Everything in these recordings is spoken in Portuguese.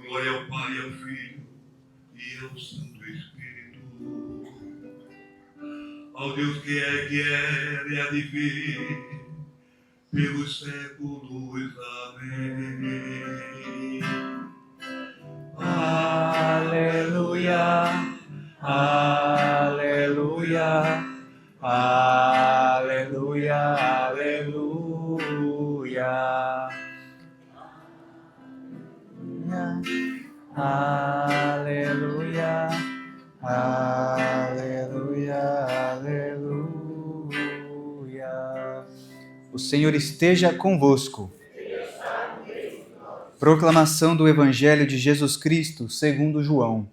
Glória ao Pai, ao Filho e ao Santo Espírito. Ao Deus que é, e há de vir, pelos séculos. Amém. Aleluia, aleluia, aleluia, aleluia. Aleluia, aleluia, aleluia. O Senhor esteja convosco. Proclamação do Evangelho de Jesus Cristo, segundo João.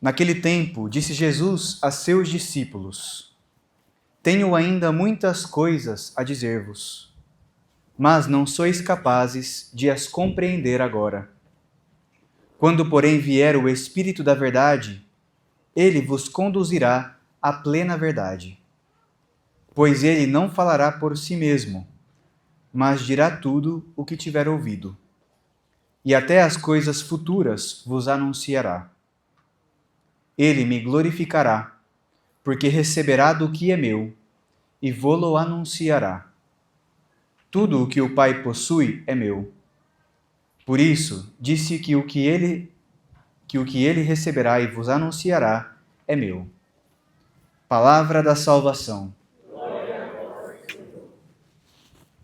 Naquele tempo, disse Jesus a seus discípulos: Tenho ainda muitas coisas a dizer-vos, mas não sois capazes de as compreender agora. Quando, porém, vier o Espírito da verdade, ele vos conduzirá à plena verdade. Pois ele não falará por si mesmo, mas dirá tudo o que tiver ouvido. E até as coisas futuras vos anunciará. Ele me glorificará, porque receberá do que é meu, e vô-lo anunciará. Tudo o que o Pai possui é meu. Por isso, disse que o que ele receberá e vos anunciará é meu. Palavra da salvação.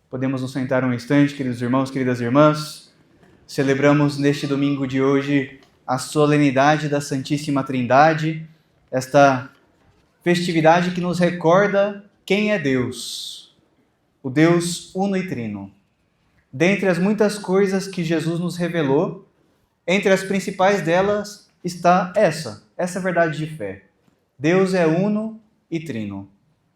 Podemos nos sentar um instante, queridos irmãos, queridas irmãs. Celebramos neste domingo de hoje a solenidade da Santíssima Trindade, esta festividade que nos recorda quem é Deus, o Deus uno e trino. Dentre as muitas coisas que Jesus nos revelou, entre as principais delas está essa verdade de fé. Deus é uno e trino.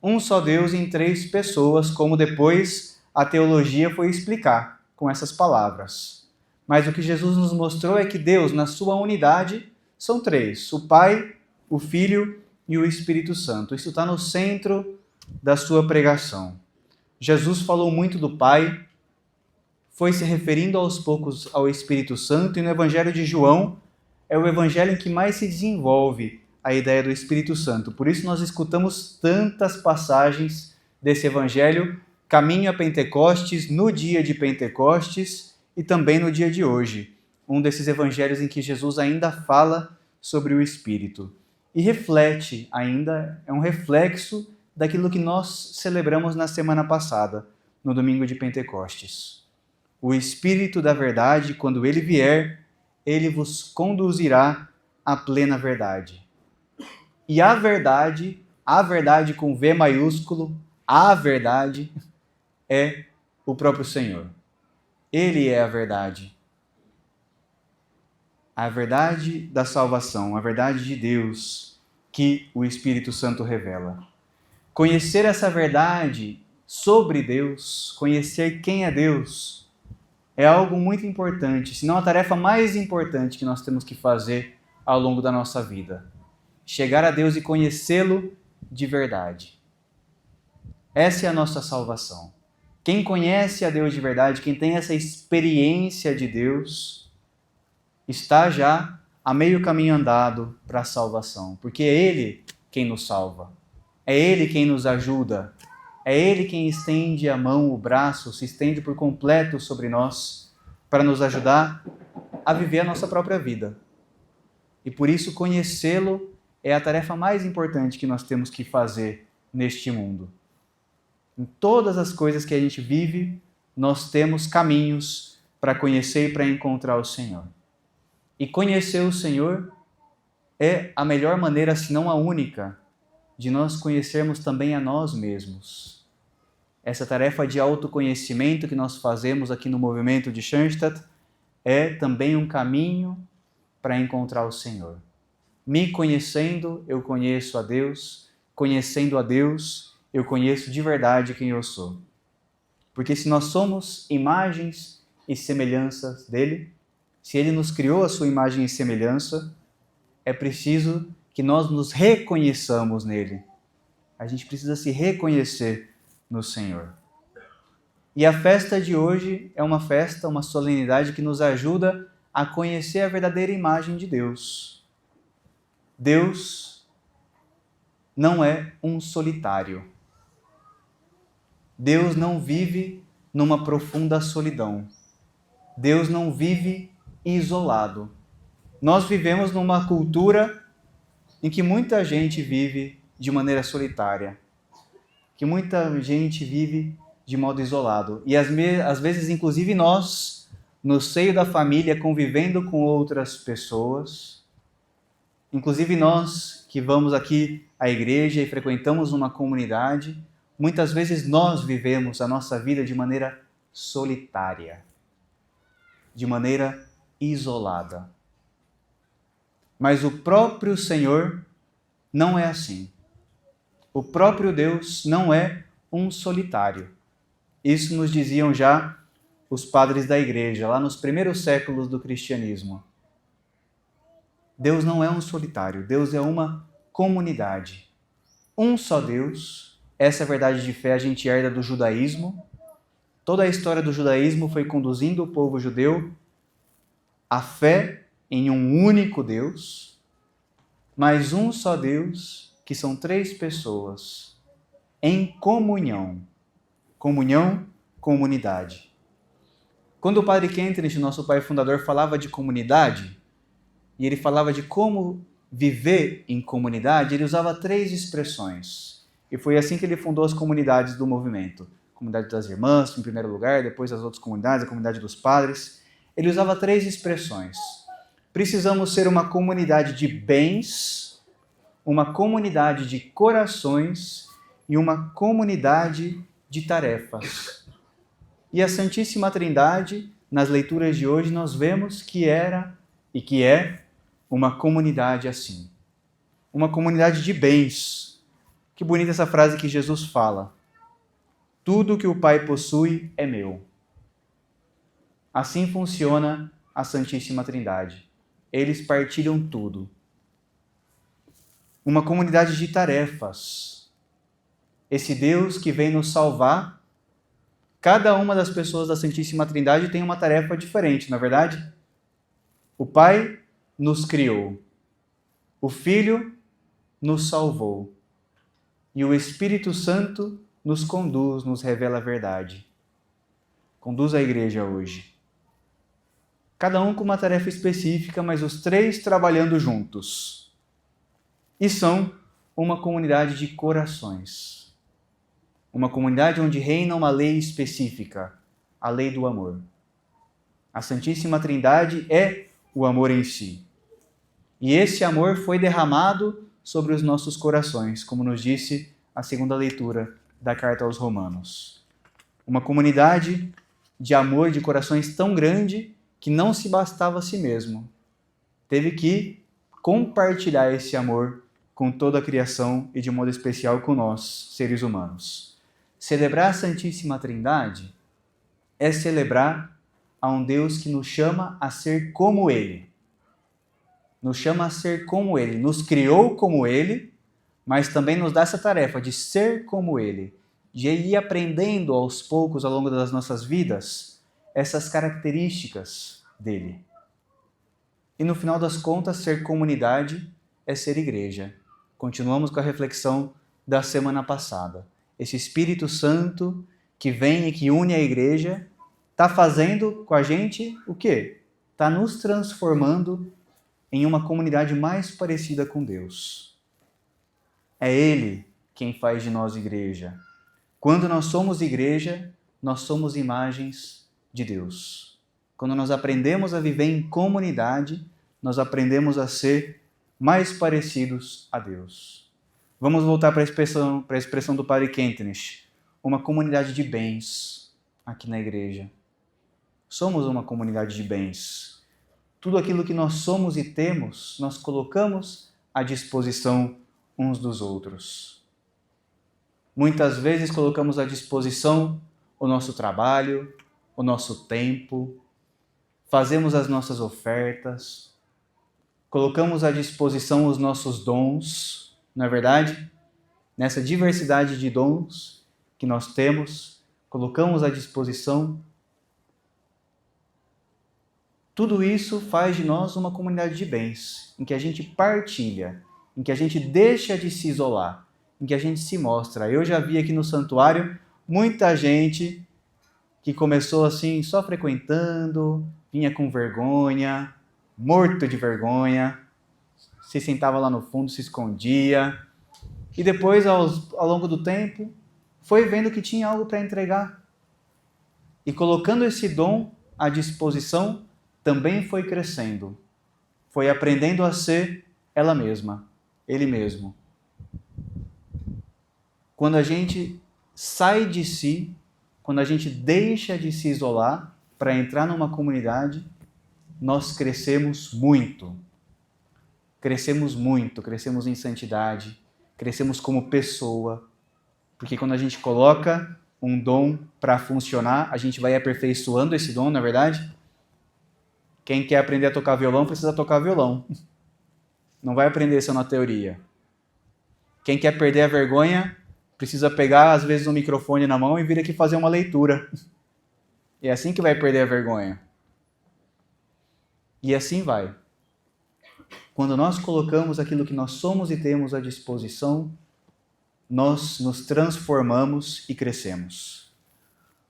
Um só Deus em três pessoas, como depois a teologia foi explicar com essas palavras. Mas o que Jesus nos mostrou é que Deus, na sua unidade, são três: o Pai, o Filho e o Espírito Santo. Isso está no centro da sua pregação. Jesus falou muito do Pai, foi se referindo aos poucos ao Espírito Santo, e no Evangelho de João é o evangelho em que mais se desenvolve a ideia do Espírito Santo. Por isso nós escutamos tantas passagens desse evangelho, caminho a Pentecostes, no dia de Pentecostes e também no dia de hoje. Um desses evangelhos em que Jesus ainda fala sobre o Espírito. E reflete ainda, é um reflexo daquilo que nós celebramos na semana passada, no domingo de Pentecostes. O Espírito da verdade, quando ele vier, ele vos conduzirá à plena verdade. E a verdade com V maiúsculo, a verdade é o próprio Senhor. Ele é a verdade. A verdade da salvação, a verdade de Deus que o Espírito Santo revela. Conhecer essa verdade sobre Deus, conhecer quem é Deus, é algo muito importante, se não a tarefa mais importante que nós temos que fazer ao longo da nossa vida. Chegar a Deus e conhecê-lo de verdade. Essa é a nossa salvação. Quem conhece a Deus de verdade, quem tem essa experiência de Deus, está já a meio caminho andado para a salvação, porque é Ele quem nos salva, é Ele quem nos ajuda, é Ele quem estende a mão, o braço, se estende por completo sobre nós para nos ajudar a viver a nossa própria vida. E por isso conhecê-lo é a tarefa mais importante que nós temos que fazer neste mundo. Em todas as coisas que a gente vive, nós temos caminhos para conhecer e para encontrar o Senhor. E conhecer o Senhor é a melhor maneira, se não a única, de nós conhecermos também a nós mesmos. Essa tarefa de autoconhecimento que nós fazemos aqui no movimento de Schoenstatt é também um caminho para encontrar o Senhor. Me conhecendo, eu conheço a Deus. Conhecendo a Deus, eu conheço de verdade quem eu sou. Porque se nós somos imagens e semelhanças dele, se ele nos criou a sua imagem e semelhança, é preciso que nós nos reconheçamos nele. A gente precisa se reconhecer no Senhor. E a festa de hoje é uma festa, uma solenidade que nos ajuda a conhecer a verdadeira imagem de Deus. Deus não é um solitário. Deus não vive numa profunda solidão. Deus não vive isolado. Nós vivemos numa cultura em que muita gente vive de maneira solitária, que muita gente vive de modo isolado. E às vezes, inclusive nós, no seio da família, convivendo com outras pessoas, inclusive nós que vamos aqui à igreja e frequentamos uma comunidade, muitas vezes nós vivemos a nossa vida de maneira solitária, de maneira isolada. Mas o próprio Senhor não é assim. O próprio Deus não é um solitário. Isso nos diziam já os padres da igreja, lá nos primeiros séculos do cristianismo. Deus não é um solitário, Deus é uma comunidade. Um só Deus, essa verdade de fé a gente herda do judaísmo. Toda a história do judaísmo foi conduzindo o povo judeu à fé em um único Deus, mas um só Deus, que são três pessoas, em comunhão. Comunhão, comunidade. Quando o Padre Kentenich, nosso pai fundador, falava de comunidade, e ele falava de como viver em comunidade, ele usava três expressões. E foi assim que ele fundou as comunidades do movimento. A comunidade das irmãs, em primeiro lugar, depois as outras comunidades, a comunidade dos padres. Ele usava três expressões. Precisamos ser uma comunidade de bens, uma comunidade de corações e uma comunidade de tarefas. E a Santíssima Trindade, nas leituras de hoje, nós vemos que era e que é uma comunidade assim. Uma comunidade de bens. Que bonita essa frase que Jesus fala. Tudo que o Pai possui é meu. Assim funciona a Santíssima Trindade. Eles partilham tudo. Uma comunidade de tarefas. Esse Deus que vem nos salvar, cada uma das pessoas da Santíssima Trindade tem uma tarefa diferente, não é verdade? O Pai nos criou, o Filho nos salvou e o Espírito Santo nos conduz, nos revela a verdade. Conduz a igreja hoje. Cada um com uma tarefa específica, mas os três trabalhando juntos. E são uma comunidade de corações. Uma comunidade onde reina uma lei específica, a lei do amor. A Santíssima Trindade é o amor em si. E esse amor foi derramado sobre os nossos corações, como nos disse a segunda leitura da Carta aos Romanos. Uma comunidade de amor, de corações tão grande que não se bastava a si mesmo. Teve que compartilhar esse amor com toda a criação e de modo especial com nós, seres humanos. Celebrar a Santíssima Trindade é celebrar a um Deus que nos chama a ser como Ele. Nos chama a ser como Ele, nos criou como Ele, mas também nos dá essa tarefa de ser como Ele, de ir aprendendo aos poucos, ao longo das nossas vidas, essas características dele. E no final das contas, ser comunidade é ser igreja. Continuamos com a reflexão da semana passada. Esse Espírito Santo que vem e que une a igreja, está fazendo com a gente o quê? Está nos transformando em uma comunidade mais parecida com Deus. É Ele quem faz de nós igreja. Quando nós somos igreja, nós somos imagens de Deus. Quando nós aprendemos a viver em comunidade, nós aprendemos a ser mais parecidos a Deus. Vamos voltar para a expressão do Padre Kentenich. Uma comunidade de bens aqui na igreja. Somos uma comunidade de bens. Tudo aquilo que nós somos e temos, nós colocamos à disposição uns dos outros. Muitas vezes colocamos à disposição o nosso trabalho, o nosso tempo, fazemos as nossas ofertas, colocamos à disposição os nossos dons, não é verdade? Nessa diversidade de dons que nós temos, colocamos à disposição. Tudo isso faz de nós uma comunidade de bens, em que a gente partilha, em que a gente deixa de se isolar, em que a gente se mostra. Eu já vi aqui no santuário muita gente que começou assim, só frequentando, vinha com vergonha, morto de vergonha, se sentava lá no fundo, se escondia, e depois, ao longo do tempo, foi vendo que tinha algo para entregar. E colocando esse dom à disposição, também foi crescendo, foi aprendendo a ser ela mesma, ele mesmo. Quando a gente sai de si, quando a gente deixa de se isolar para entrar numa comunidade, nós crescemos muito. Crescemos muito, crescemos em santidade, crescemos como pessoa. Porque quando a gente coloca um dom para funcionar, a gente vai aperfeiçoando esse dom, não é verdade? Quem quer aprender a tocar violão precisa tocar violão. Não vai aprender só na teoria. Quem quer perder a vergonha precisa pegar, às vezes, um microfone na mão e vir aqui fazer uma leitura. E é assim que vai perder a vergonha. E assim vai. Quando nós colocamos aquilo que nós somos e temos à disposição, nós nos transformamos e crescemos.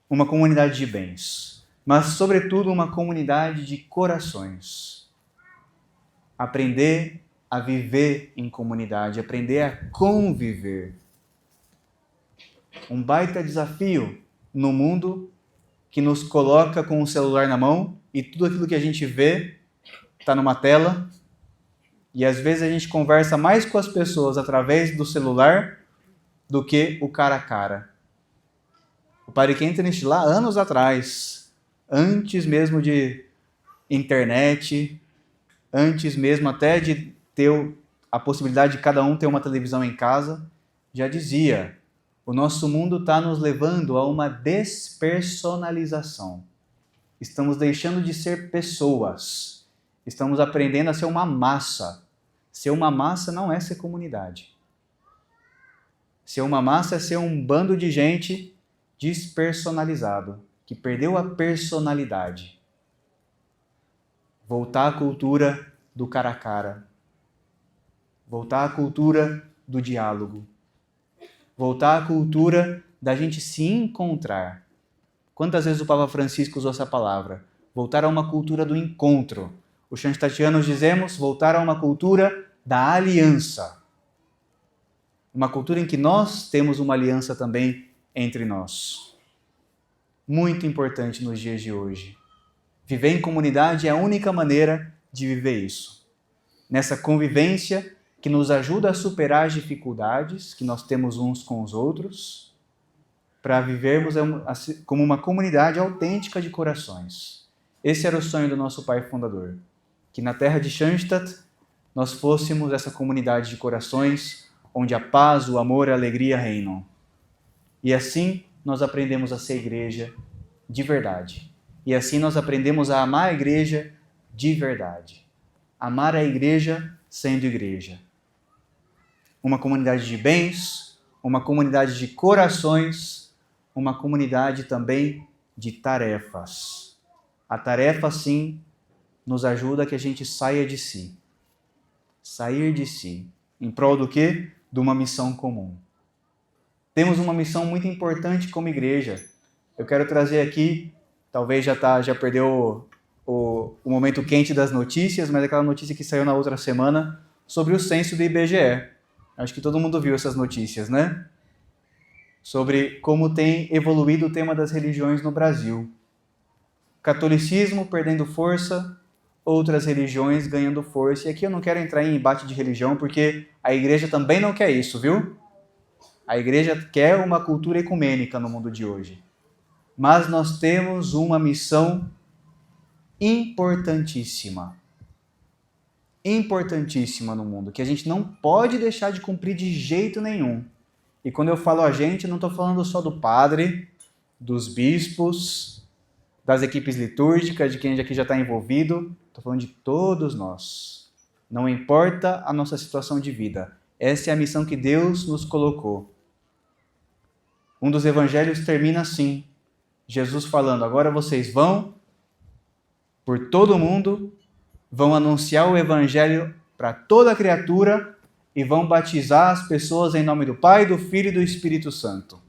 Uma comunidade de bens, mas, sobretudo, uma comunidade de corações. Aprender a viver em comunidade, aprender a conviver. Um baita desafio no mundo que nos coloca com o celular na mão e tudo aquilo que a gente vê está numa tela. E às vezes a gente conversa mais com as pessoas através do celular do que o cara a cara. O Padre Kentenich, lá anos atrás, antes mesmo de internet, antes mesmo até de ter a possibilidade de cada um ter uma televisão em casa, já dizia: o nosso mundo está nos levando a uma despersonalização. Estamos deixando de ser pessoas. Estamos aprendendo a ser uma massa. Ser uma massa não é ser comunidade. Ser uma massa é ser um bando de gente despersonalizado, que perdeu a personalidade. Voltar à cultura do cara a cara. Voltar à cultura do diálogo. Voltar à cultura da gente se encontrar. Quantas vezes o Papa Francisco usou essa palavra? Voltar a uma cultura do encontro. Os Schanstatianos dizemos voltar a uma cultura da aliança. Uma cultura em que nós temos uma aliança também entre nós. Muito importante nos dias de hoje. Viver em comunidade é a única maneira de viver isso. Nessa convivência que nos ajuda a superar as dificuldades que nós temos uns com os outros, para vivermos como uma comunidade autêntica de corações. Esse era o sonho do nosso pai fundador, que na terra de Schanstatt nós fôssemos essa comunidade de corações onde a paz, o amor e a alegria reinam. E assim nós aprendemos a ser igreja de verdade. E assim nós aprendemos a amar a igreja de verdade. Amar a igreja sendo igreja. Uma comunidade de bens, uma comunidade de corações, uma comunidade também de tarefas. A tarefa, sim, nos ajuda a que a gente saia de si. Sair de si. Em prol do quê? De uma missão comum. Temos uma missão muito importante como igreja. Eu quero trazer aqui, talvez já perdeu o momento quente das notícias, mas aquela notícia que saiu na outra semana sobre o censo do IBGE. Acho que todo mundo viu essas notícias, né? Sobre como tem evoluído o tema das religiões no Brasil. Catolicismo perdendo força, outras religiões ganhando força. E aqui eu não quero entrar em embate de religião, porque a igreja também não quer isso, viu? A igreja quer uma cultura ecumênica no mundo de hoje. Mas nós temos uma missão importantíssima. Importantíssima no mundo, que a gente não pode deixar de cumprir de jeito nenhum. E quando eu falo a gente, não estou falando só do padre, dos bispos, das equipes litúrgicas, de quem aqui já está envolvido. Estou falando de todos nós. Não importa a nossa situação de vida. Essa é a missão que Deus nos colocou. Um dos evangelhos termina assim, Jesus falando, agora vocês vão por todo mundo, vão anunciar o evangelho para toda criatura e vão batizar as pessoas em nome do Pai, do Filho e do Espírito Santo.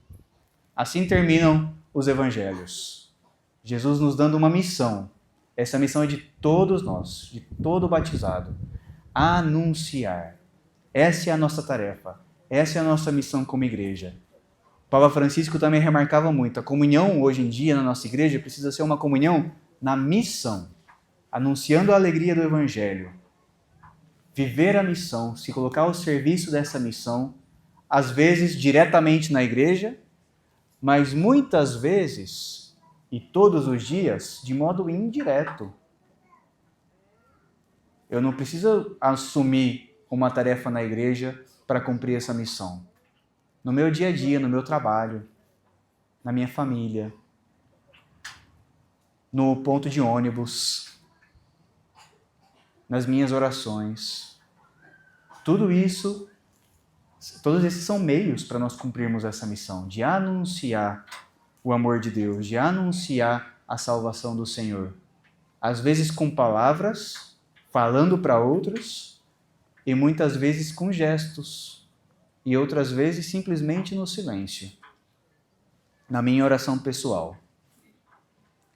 Assim terminam os evangelhos. Jesus nos dando uma missão. Essa missão é de todos nós, de todo batizado. Anunciar. Essa é a nossa tarefa. Essa é a nossa missão como igreja. O Papa Francisco também remarcava muito. A comunhão hoje em dia na nossa igreja precisa ser uma comunhão na missão, anunciando a alegria do Evangelho. Viver a missão, se colocar ao serviço dessa missão, às vezes diretamente na igreja, mas muitas vezes e todos os dias de modo indireto. Eu não preciso assumir uma tarefa na igreja para cumprir essa missão. No meu dia a dia, no meu trabalho, na minha família, no ponto de ônibus, nas minhas orações. Tudo isso, todos esses são meios para nós cumprirmos essa missão, de anunciar o amor de Deus, de anunciar a salvação do Senhor. Às vezes com palavras, falando para outros, e muitas vezes com gestos, e outras vezes simplesmente no silêncio, na minha oração pessoal,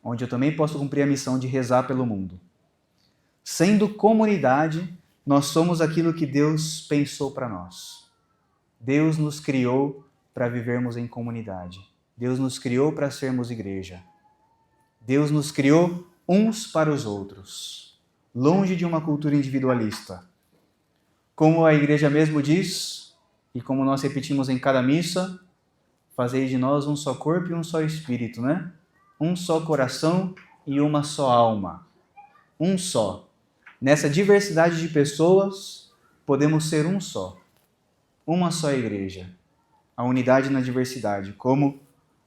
onde eu também posso cumprir a missão de rezar pelo mundo. Sendo comunidade, nós somos aquilo que Deus pensou para nós. Deus nos criou para vivermos em comunidade. Deus nos criou para sermos igreja. Deus nos criou uns para os outros, longe de uma cultura individualista. Como a igreja mesmo diz, e como nós repetimos em cada missa, fazei de nós um só corpo e um só espírito, né? Um só coração e uma só alma. Um só. Nessa diversidade de pessoas, podemos ser um só. Uma só igreja. A unidade na diversidade, como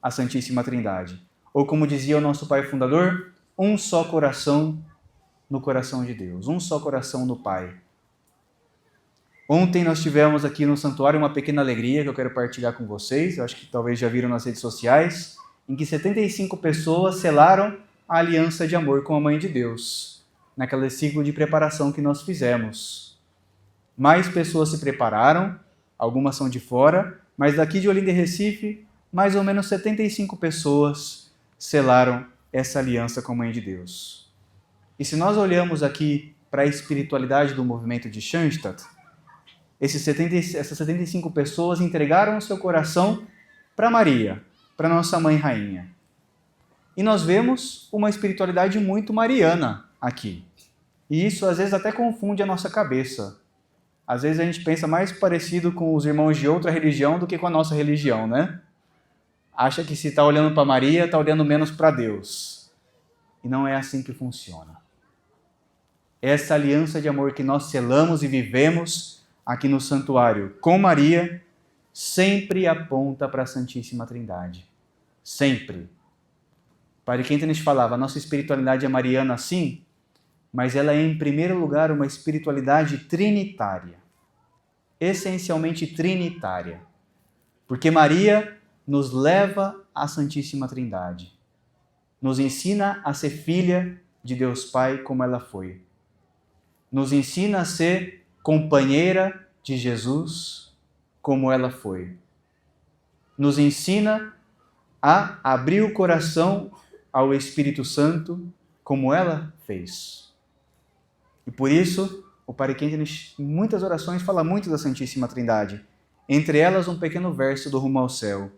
a Santíssima Trindade. Ou como dizia o nosso Pai Fundador, um só coração no coração de Deus. Um só coração no Pai. Ontem nós tivemos aqui no santuário uma pequena alegria que eu quero partilhar com vocês, eu acho que talvez já viram nas redes sociais, em que 75 pessoas selaram a aliança de amor com a Mãe de Deus, naquele ciclo de preparação que nós fizemos. Mais pessoas se prepararam, algumas são de fora, mas daqui de Olinda e Recife, mais ou menos 75 pessoas selaram essa aliança com a Mãe de Deus. E se nós olhamos aqui para a espiritualidade do movimento de Schanstatt, essas 75 pessoas entregaram o seu coração para Maria, para nossa Mãe Rainha. E nós vemos uma espiritualidade muito mariana aqui. E isso às vezes até confunde a nossa cabeça. Às vezes a gente pensa mais parecido com os irmãos de outra religião do que com a nossa religião, né? Acha que se está olhando para Maria, está olhando menos para Deus. E não é assim que funciona. Essa aliança de amor que nós selamos e vivemos aqui no santuário com Maria, sempre aponta para a Santíssima Trindade. Sempre. Padre Kentenich falava, a nossa espiritualidade é mariana sim, mas ela é em primeiro lugar uma espiritualidade trinitária. Essencialmente trinitária. Porque Maria nos leva à Santíssima Trindade. Nos ensina a ser filha de Deus Pai como ela foi. Nos ensina a ser companheira de Jesus, como ela foi. Nos ensina a abrir o coração ao Espírito Santo, como ela fez. E por isso, o Padre Kentenich, em muitas orações, fala muito da Santíssima Trindade. Entre elas, um pequeno verso do Rumo ao Céu.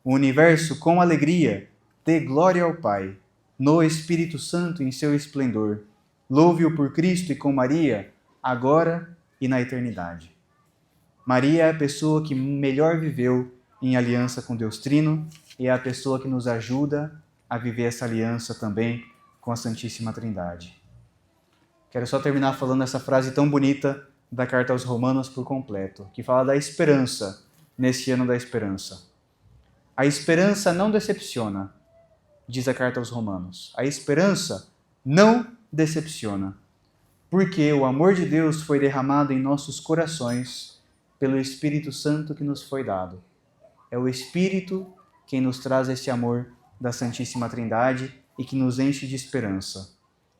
O universo, com alegria, dê glória ao Pai, no Espírito Santo em seu esplendor. Louve-o por Cristo e com Maria, agora e na eternidade. Maria é a pessoa que melhor viveu em aliança com Deus Trino e é a pessoa que nos ajuda a viver essa aliança também com a Santíssima Trindade. Quero só terminar falando essa frase tão bonita da Carta aos Romanos por completo, que fala da esperança nesse ano da esperança. A esperança não decepciona, diz a Carta aos Romanos. A esperança não decepciona. Porque o amor de Deus foi derramado em nossos corações pelo Espírito Santo que nos foi dado. É o Espírito quem nos traz esse amor da Santíssima Trindade e que nos enche de esperança.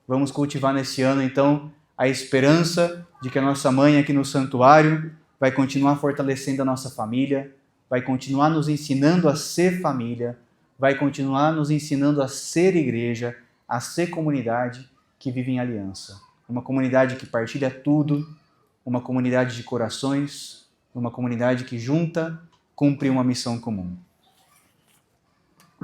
Vamos cultivar nesse ano, então, a esperança de que a nossa mãe aqui no santuário vai continuar fortalecendo a nossa família, vai continuar nos ensinando a ser família, vai continuar nos ensinando a ser igreja, a ser comunidade que vive em aliança. Uma comunidade que partilha tudo, uma comunidade de corações, uma comunidade que junta cumpre uma missão comum.